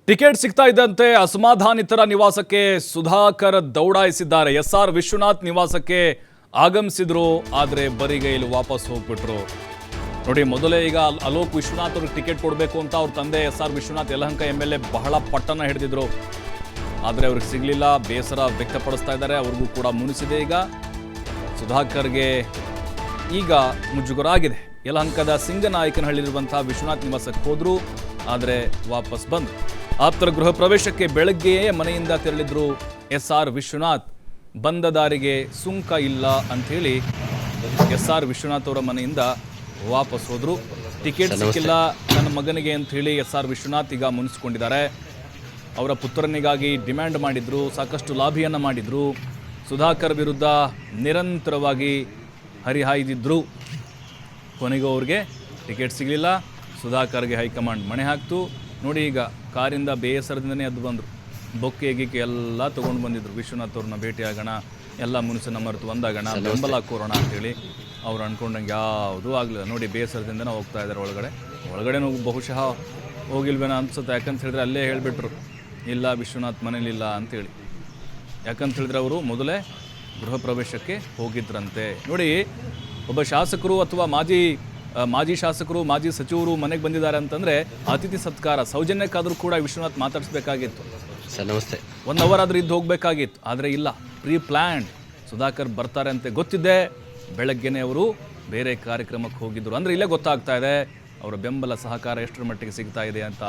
Ticket ಸಿಗ್ತಾ ಇದ್ದಂತೆ ಅಸಮಾಧಾನಿತರ ನಿವಾಸಕ್ಕೆ ಸುಧಾಕರ್ ದೌಡಾಯಿಸಿದ್ದಾರೆ. ಎಸ್ಆರ್ ವಿಶ್ವನಾಥ್ ನಿವಾಸಕ್ಕೆ ಆಗಮಿಸಿದ್ರು, ಆದರೆ ಬರಿಗೈಲಿ ವಾಪಸ್ ಹೋಗ್ಬಿಟ್ರು. ನೋಡಿ, ಮೊದಲೇ ಈಗ ಅಲೋಕ್ ವಿಶ್ವನಾಥ್ ಅವ್ರಿಗೆ ಟಿಕೆಟ್ ಕೊಡಬೇಕು ಅಂತ ಅವ್ರ ತಂದೆ ಎಸ್ಆರ್ ವಿಶ್ವನಾಥ್ ಯಲಹಂಕ MLA ಬಹಳ ಪಟ್ಟಣ ಹಿಡಿದಿದ್ರು. ಆದರೆ ಅವ್ರಿಗೆ ಸಿಗಲಿಲ್ಲ, ಬೇಸರ ವ್ಯಕ್ತಪಡಿಸ್ತಾ ಇದ್ದಾರೆ. ಅವ್ರಿಗೂ ಕೂಡ ಮುನಿಸಿದೆ. ಈಗ ಸುಧಾಕರ್ಗೆ ಈಗ ಮುಜುಗರ ಆಗಿದೆ. ಯಲಹಂಕದ ಸಿಂಗನಾಯಕನಹಳ್ಳಿರುವಂತಹ ವಿಶ್ವನಾಥ್ ನಿವಾಸಕ್ಕೆ ಹೋದ್ರು, ಆದರೆ ವಾಪಸ್ ಬಂದು ಆಪ್ತರ ಗೃಹ ಪ್ರವೇಶಕ್ಕೆ ಬೆಳಗ್ಗೆಯೇ ಮನೆಯಿಂದ ತೆರಳಿದ್ರು ಎಸ್ಆರ್ ವಿಶ್ವನಾಥ್. ಬಂದ ದಾರಿಗೆ ಸುಂಕ ಇಲ್ಲ ಅಂಥೇಳಿ ಎಸ್ಆರ್ ವಿಶ್ವನಾಥ್ ಅವರ ಮನೆಯಿಂದ ವಾಪಸ್ ಹೋದ್ರು. ಟಿಕೆಟ್ ಸಿಕ್ಕಿಲ್ಲ ನನ್ನ ಮಗನಿಗೆ ಅಂಥೇಳಿ ಎಸ್ಆರ್ ವಿಶ್ವನಾಥ್ ಈಗ ಮುನಿಸ್ಕೊಂಡಿದ್ದಾರೆ. ಅವರ ಪುತ್ರನಿಗಾಗಿ ಡಿಮ್ಯಾಂಡ್ ಮಾಡಿದ್ರು, ಸಾಕಷ್ಟು ಲಾಭಿಯನ್ನು ಮಾಡಿದ್ರು. ಸುಧಾಕರ್ ವಿರುದ್ಧ ನಿರಂತರವಾಗಿ ಹರಿಹಾಯ್ದಿದ್ರು. ಕೊನೆಗೂ ಅವ್ರಿಗೆ ಟಿಕೆಟ್ ಸಿಗಲಿಲ್ಲ. ಸುಧಾಕರ್ಗೆ ಹೈಕಮಾಂಡ್ ಮಣೆ ಹಾಕ್ತು. ನೋಡಿ, ಈಗ ಕಾರಿಂದ ಬೇಸರದಿಂದನೇ ಎದ್ದು ಬಂದರು. ಬೊಕ್ಕೆ ಗಿಕ್ಕೆ ಎಲ್ಲ ತೊಗೊಂಡು ಬಂದಿದ್ರು. ವಿಶ್ವನಾಥ್ ಅವ್ರನ್ನ ಭೇಟಿಯಾಗೋಣ, ಎಲ್ಲ ಮುನಿಸನ್ನ ಮರೆತು ಒಂದಾಗೋಣ, ಬೆಂಬಲ ಕೋರೋಣ ಅಂತೇಳಿ. ಅವ್ರು ಅಂದ್ಕೊಂಡಂಗೆ ಯಾವುದೂ ಆಗಲಿಲ್ಲ. ನೋಡಿ, ಬೇಸರದಿಂದನೇ ಹೋಗ್ತಾ ಇದ್ದಾರೆ ಒಳಗಡೆನೂ ಬಹುಶಃ ಹೋಗಿಲ್ವೇನೋ ಅನ್ಸುತ್ತೆ. ಯಾಕಂತ ಹೇಳಿದ್ರೆ ಅಲ್ಲೇ ಹೇಳಿಬಿಟ್ರು, ಇಲ್ಲ ವಿಶ್ವನಾಥ್ ಮನೇಲಿಲ್ಲ ಅಂತೇಳಿ. ಯಾಕಂತ ಹೇಳಿದ್ರೆ ಅವರು ಮೊದಲೇ ಗೃಹ ಪ್ರವೇಶಕ್ಕೆ ಹೋಗಿದ್ರಂತೆ. ನೋಡಿ, ಒಬ್ಬ ಶಾಸಕರು ಅಥವಾ ಮಾಜಿ ಶಾಸಕರು, ಮಾಜಿ ಸಚಿವರು ಮನೆಗೆ ಬಂದಿದ್ದಾರೆ ಅಂತಂದರೆ ಅತಿಥಿ ಸತ್ಕಾರ, ಸೌಜನ್ಯಕ್ಕಾದರೂ ಕೂಡ ವಿಶ್ವನಾಥ್ ಮಾತಾಡಿಸ್ಬೇಕಾಗಿತ್ತು. ಸರ್ ನಮಸ್ತೆ. 1 ಅವರ್ ಆದರೂ ಇದ್ದು ಹೋಗಬೇಕಾಗಿತ್ತು. ಆದರೆ ಇಲ್ಲ, ಪ್ರೀ ಪ್ಲ್ಯಾನ್ಡ್. ಸುಧಾಕರ್ ಬರ್ತಾರೆ ಅಂತ ಗೊತ್ತಿದ್ದೆ, ಬೆಳಗ್ಗೆನೇ ಅವರು ಬೇರೆ ಕಾರ್ಯಕ್ರಮಕ್ಕೆ ಹೋಗಿದ್ದರು. ಅಂದರೆ ಇಲ್ಲೇ ಗೊತ್ತಾಗ್ತಾ ಇದೆ ಅವರ ಬೆಂಬಲ ಸಹಕಾರ ಎಷ್ಟರ ಮಟ್ಟಿಗೆ ಸಿಗ್ತಾ ಇದೆ ಅಂತ.